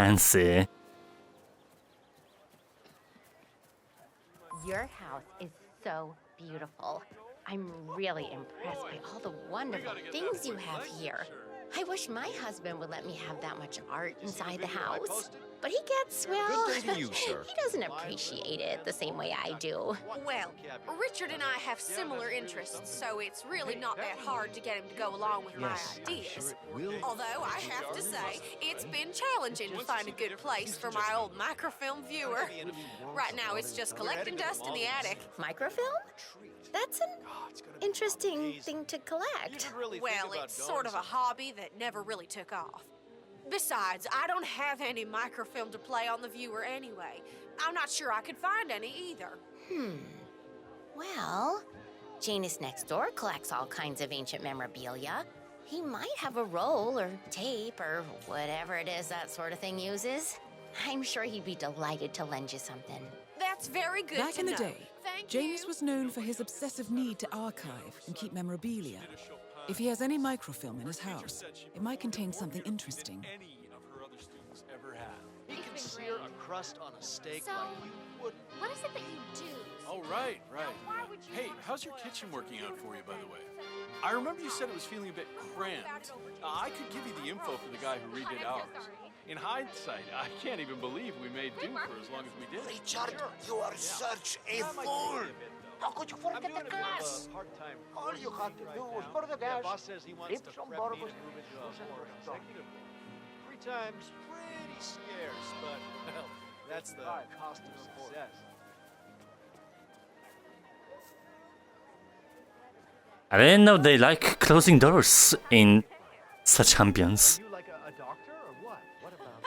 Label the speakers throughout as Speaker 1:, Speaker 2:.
Speaker 1: fancy.
Speaker 2: Your house is so beautiful. I'm really impressed by all the wonderful things you have here. I wish my husband would let me have that much art inside the house. But he gets, well,
Speaker 3: Good day to you, sir.
Speaker 2: he doesn't appreciate it the same way I do.
Speaker 4: Well, Richard and I have similar interests, so it's really not that hard to get him to go along with my ideas. Although, I have to say, it's been challenging to find a good place for my old microfilm viewer. Right now, it's just collecting dust in the attic.
Speaker 2: Microfilm? That's an interesting thing to collect.
Speaker 4: Well, it's sort of a hobby that never really took off. Besides, I don't have any microfilm to play on the viewer anyway. I'm not sure I could find any either.
Speaker 2: Well, Janus next door collects all kinds of ancient memorabilia. He might have a roll or tape or whatever it is that sort of thing uses. I'm sure he'd be delighted to lend you something.
Speaker 4: That's very good
Speaker 5: Back
Speaker 4: to
Speaker 5: in the
Speaker 4: know.
Speaker 5: day,
Speaker 4: Thank
Speaker 5: Janus
Speaker 4: you.
Speaker 5: was known for his obsessive need to archive and keep memorabilia. If he has any microfilm in his house, it might contain something interesting.
Speaker 6: Any of her other students ever had.
Speaker 7: He can sear a crust on a steak
Speaker 8: So,
Speaker 7: like you wouldn't.
Speaker 8: what is it that you do?
Speaker 6: Oh, right. Hey, how's your kitchen working out for you, by the way? I remember you said it was feeling a bit cramped. I could give you the info for the guy who redid ours. In hindsight, I can't even believe we made do for as long as we did.
Speaker 3: Richard, you are such a fool. How could you forget the gas? All you had to do was go to the gas, flip some bourbon,
Speaker 7: Free time's pretty scarce, but, well, that's the cost of success.
Speaker 1: I didn't know they like closing doors in such ambience.
Speaker 7: You like a doctor or what? What about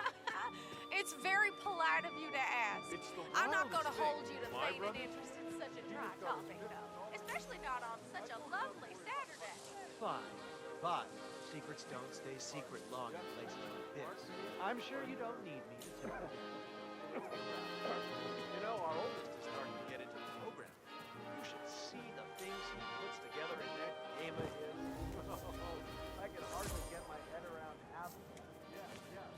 Speaker 4: It's very polite of you to ask. I'm not going to hold you to feigning interest in such a dry topic, though. Especially not on such a lovely Saturday.
Speaker 7: Fine, but secrets don't stay secret long in places like this. I'm sure you don't need me to tell you. You know, our oldest is starting to get into the program. You should see the things he puts together in that game of his. I can hardly get my head around half of it. Yeah.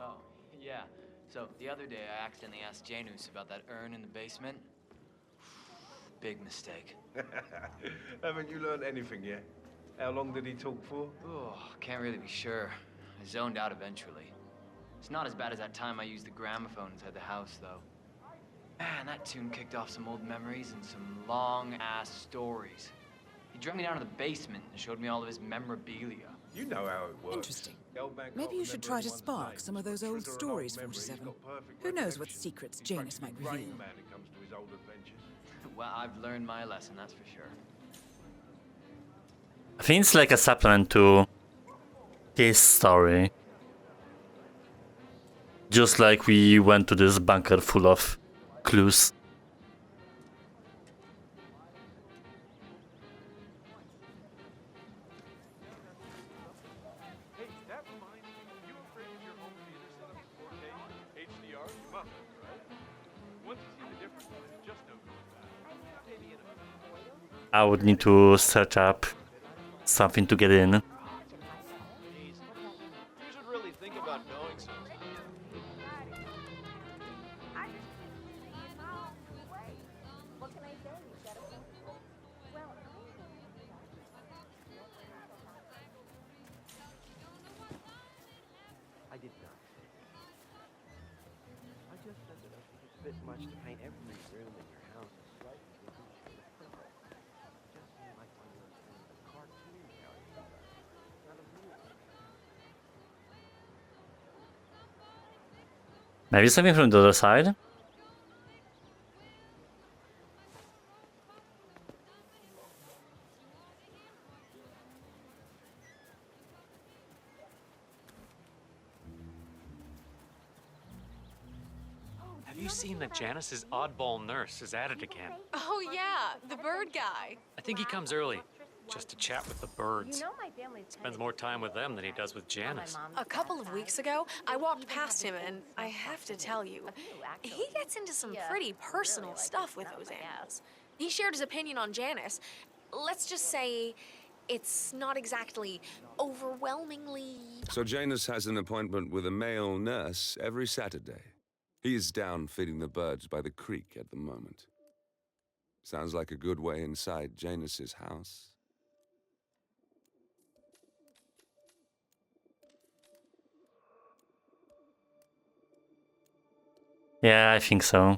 Speaker 9: Oh, yeah. So, the other day I accidentally asked Janus about that urn in the basement. Big mistake.
Speaker 10: Haven't you learned anything yet? How long did he talk for?
Speaker 9: Oh, can't really be sure. I zoned out eventually. It's not as bad as that time I used the gramophone inside the house, though. Man, that tune kicked off some old memories and some long-ass stories. He dragged me down to the basement and showed me all of his memorabilia.
Speaker 10: You know how it works.
Speaker 5: Interesting.
Speaker 10: The old man can't
Speaker 5: Maybe you should
Speaker 10: remember
Speaker 5: try to
Speaker 10: anyone's
Speaker 5: spark
Speaker 10: name.
Speaker 5: some of those old
Speaker 10: Trigger an
Speaker 5: stories,
Speaker 10: memory, he's
Speaker 5: 47.
Speaker 10: got perfect
Speaker 5: Who knows what
Speaker 10: recollection.
Speaker 5: secrets
Speaker 10: He's
Speaker 5: Janus might
Speaker 10: practically
Speaker 5: reveal?
Speaker 10: Rain Man when it comes to his old adventures.
Speaker 9: Well, I've learned my lesson, that's for sure.
Speaker 1: I think it's like a supplement to his story. Just like we went to this bunker full of clues.
Speaker 6: Hey, that reminds me, you afraid of your home theater setup in 4K HDR? You must be, right? Once you see the difference, there's just no going back. Maybe in a
Speaker 1: I would need to search up something to get in.
Speaker 7: Jeez. You should really think about going sometime.
Speaker 11: I did not. I just said that I think it's a bit much to paint every room in your house slightly different. Just seemed like one of those things a cartoon character does, not a movie.
Speaker 1: Maybe something from the other side?
Speaker 12: Have you seen that Janice's oddball nurse is at it again?
Speaker 4: Oh, yeah, the bird guy.
Speaker 12: I think he comes early, just to chat with the birds.
Speaker 2: You know my family's
Speaker 12: Spends more time with them than he does with Janice.
Speaker 4: A couple of weeks ago, I walked past him, and I have to tell you, he gets into some pretty personal stuff with those animals. He shared his opinion on Janice. Let's just say It's not exactly overwhelmingly...
Speaker 8: So Janus has an appointment with a male nurse every Saturday. He's down feeding the birds by the creek at the moment. Sounds like a good way inside Janus's house.
Speaker 1: Yeah, I think so.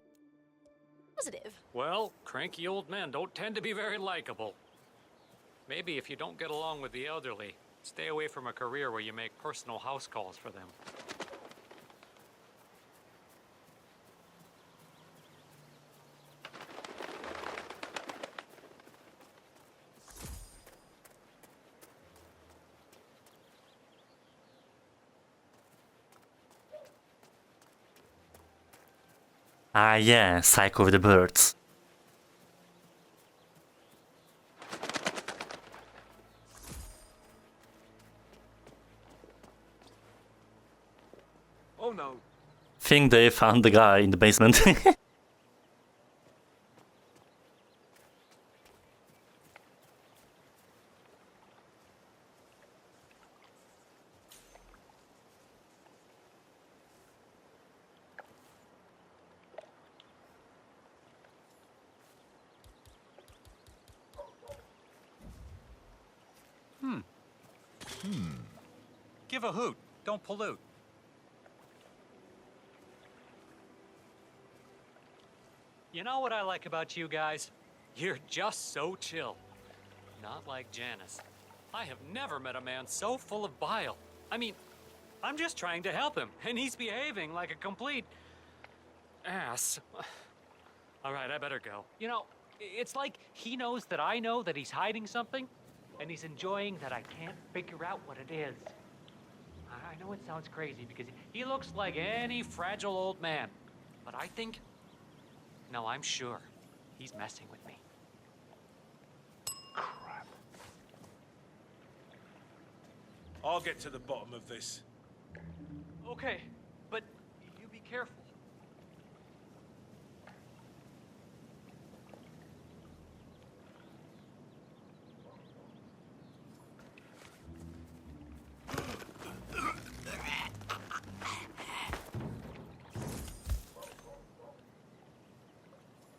Speaker 4: positive.
Speaker 12: Well, cranky old men don't tend to be very likable. Maybe if you don't get along with the elderly, stay away from a career where you make personal house calls for them.
Speaker 1: Ah, yeah, Psycho with the birds.
Speaker 10: Oh no.
Speaker 1: Think they found the guy in the basement.
Speaker 12: Give a hoot. Don't pollute. You know what I like about you guys? You're just so chill. Not like Janice. I have never met a man so full of bile. I mean, I'm just trying to help him, and he's behaving like a complete ass. All right, I better go. You know, it's like he knows that I know that he's hiding something, and he's enjoying that I can't figure out what it is. I know it sounds crazy because he looks like any fragile old man, but I think, no, I'm sure he's messing with me.
Speaker 10: Crap. I'll get to the bottom of this.
Speaker 12: Okay, but you be careful.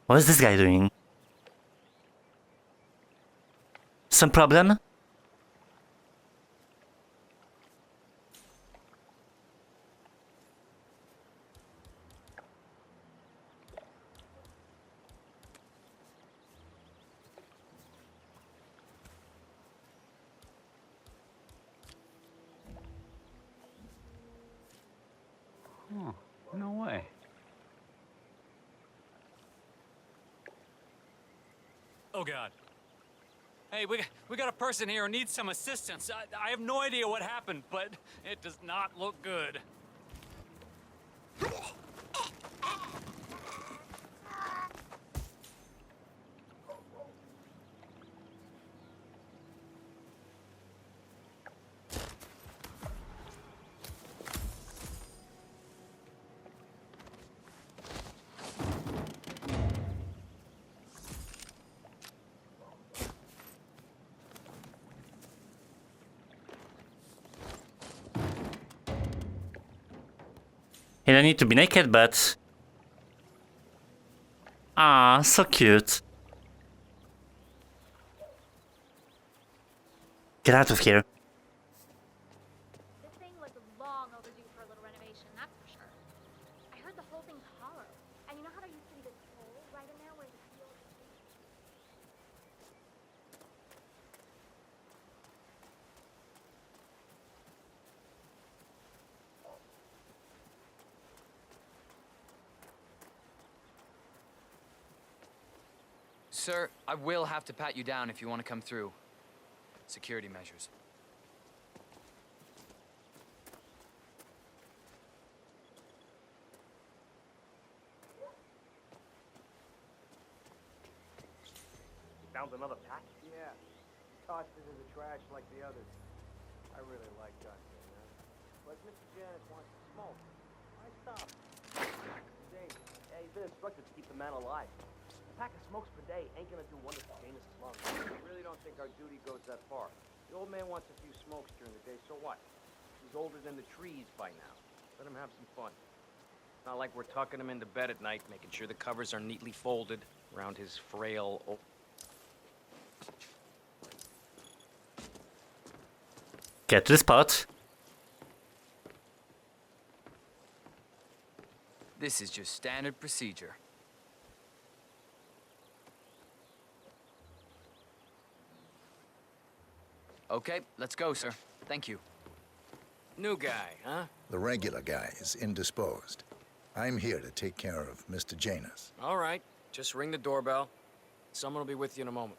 Speaker 1: What is this guy doing? Some problem?
Speaker 12: Oh, no way. Oh, God. Hey, we got a person here who needs some assistance. I have no idea what happened, but it does not look good.
Speaker 1: He don't need to be naked, but... Ah, so cute. Get out of here.
Speaker 13: This thing was long overdue for a little renovation, that's for sure. I heard the whole thing's hollow. And you know how there used to be this hole right in there where the field...
Speaker 9: Sir, I will have to pat you down if you want to come through. Security measures.
Speaker 11: Found another pack? Yeah. Tossed it in the trash like the others. I really like guns, you know. But Mr. Janus wants to smoke. Why stop? Hey, he's been instructed to keep the man alive. pack of smokes per day ain't gonna do wonders for Janus' lungs. I really don't think our duty goes that far. The old man wants a few smokes during the day, so what? He's older than the trees by now. Let him have some fun. Not like we're tucking him into bed at night, making sure the covers are neatly folded around his frail old...
Speaker 1: Get to the spot.
Speaker 9: This is just standard procedure. Okay, let's go, sir. Thank you.
Speaker 11: New guy, huh?
Speaker 14: The regular guy is indisposed. I'm here to take care of Mr. Janus.
Speaker 11: All right, just ring the doorbell. Someone will be with you in a moment.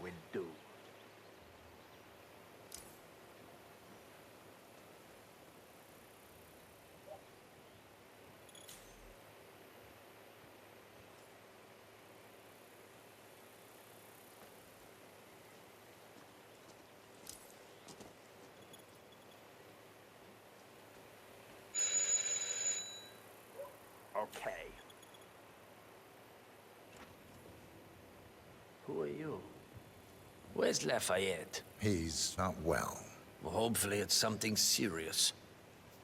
Speaker 3: Will do. Okay. Who are you?
Speaker 15: Where's Lafayette?
Speaker 14: He's not well.
Speaker 15: Well, hopefully it's something serious.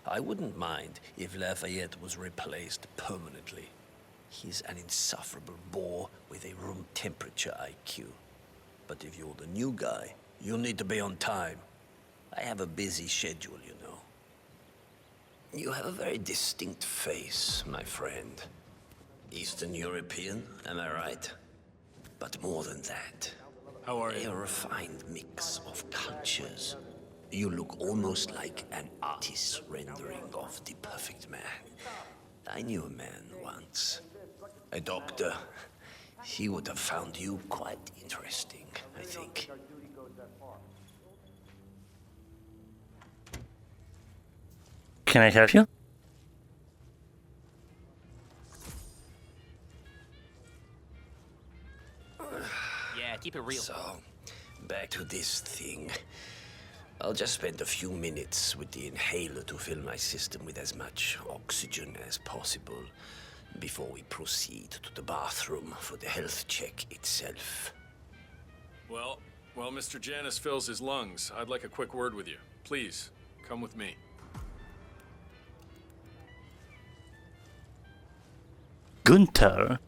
Speaker 15: I wouldn't mind if Lafayette was replaced permanently. He's an insufferable bore with a room temperature IQ. But if you're the new guy, you'll need to be on time. I have a busy schedule, you know. You have a very distinct face, my friend. Eastern European, am I right? But more than that.
Speaker 6: How are you?
Speaker 15: A refined mix of cultures. You look almost like an artist's rendering of the perfect man. I knew a man once. A doctor. He would have found you quite interesting, I think.
Speaker 1: Can I help you?
Speaker 15: Yeah, keep it real. So, back to this thing. I'll just spend a few minutes with the inhaler to fill my system with as much oxygen as possible before we proceed to the bathroom for the health check itself.
Speaker 6: Well, while Mr. Janus fills his lungs, I'd like a quick word with you. Please, come with me.
Speaker 1: Gunther.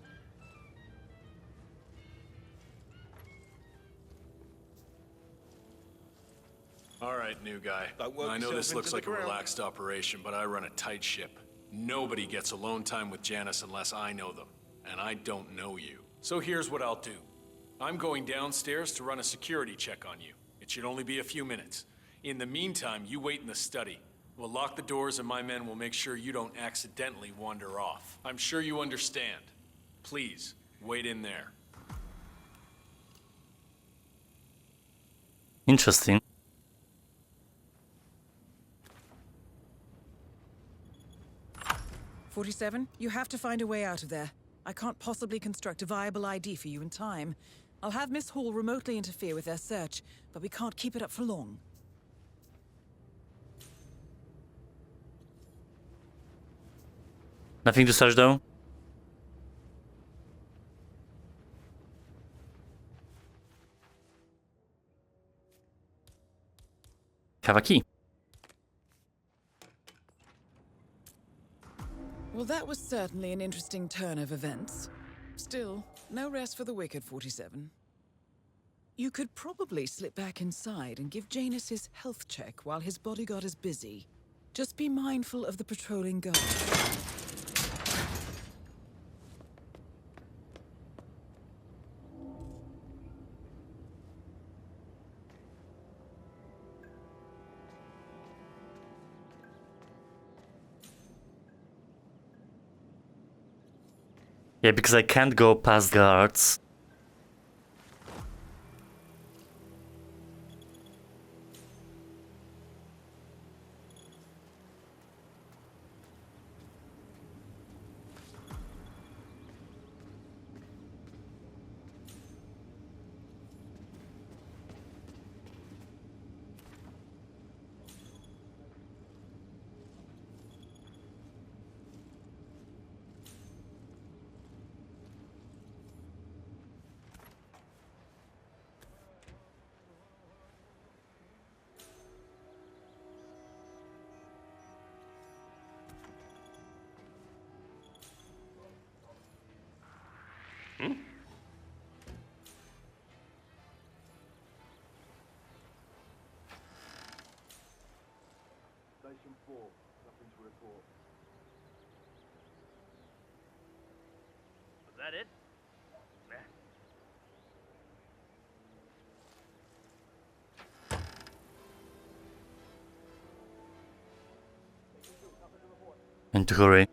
Speaker 6: All right, new guy. I know this looks like a relaxed operation, but I run a tight ship. Nobody gets alone time with Janus unless I know them, and I don't know you. So here's what I'll do. I'm going downstairs to run a security check on you. It should only be a few minutes. In the meantime, you wait in the study. We'll lock the doors and my men will make sure you don't accidentally wander off. I'm sure you understand. Please, wait in there.
Speaker 1: Interesting.
Speaker 5: "47, you have to find a way out of there. I can't possibly construct a viable ID for you in time. I'll have Miss Hall remotely interfere with their search, but we can't keep it up for long."
Speaker 1: Nothing to search though. Have a key.
Speaker 5: Well, that was certainly an interesting turn of events. Still, no rest for the wicked, 47. You could probably slip back inside and give Janus his health check while his bodyguard is busy. Just be mindful of the patrolling guard.
Speaker 1: Yeah, because I can't go past guards.
Speaker 16: Station 4. Nothing to report.
Speaker 11: Was that it? Nah.
Speaker 1: And to hurry.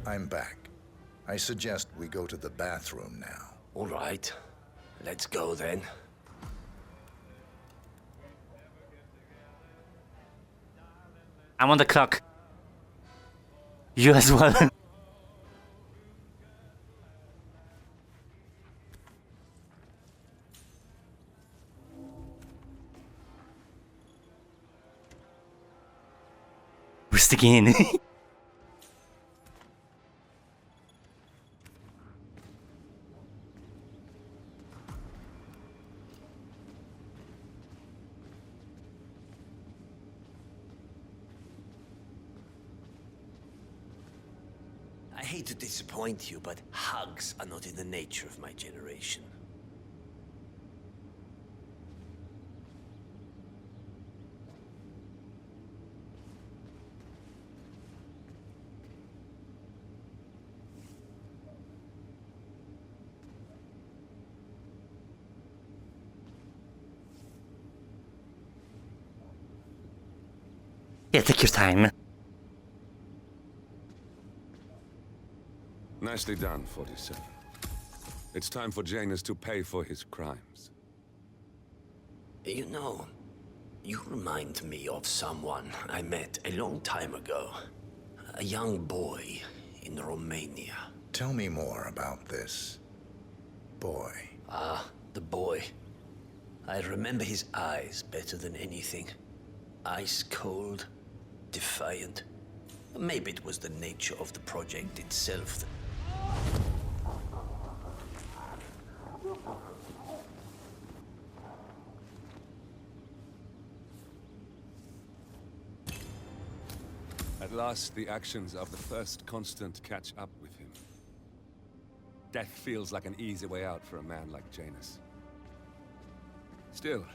Speaker 14: I'm back. I suggest we go to the bathroom now.
Speaker 15: All right. Let's go then.
Speaker 1: I'm on the clock. You as well. We're sticking in.
Speaker 15: I hate to disappoint you, but hugs are not in the nature of my generation.
Speaker 1: Yeah, take your time.
Speaker 8: Nicely done, 47. It's time for Janus to pay for his crimes.
Speaker 15: You know, you remind me of someone I met a long time ago. A young boy in Romania.
Speaker 14: Tell me more about this boy.
Speaker 15: Ah, the boy. I remember his eyes better than anything. Ice cold, defiant. Maybe it was the nature of the project itself that...
Speaker 8: At last, the actions of the first constant catch up with him. Death feels like an easy way out for a man like Janus. Still.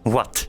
Speaker 1: What?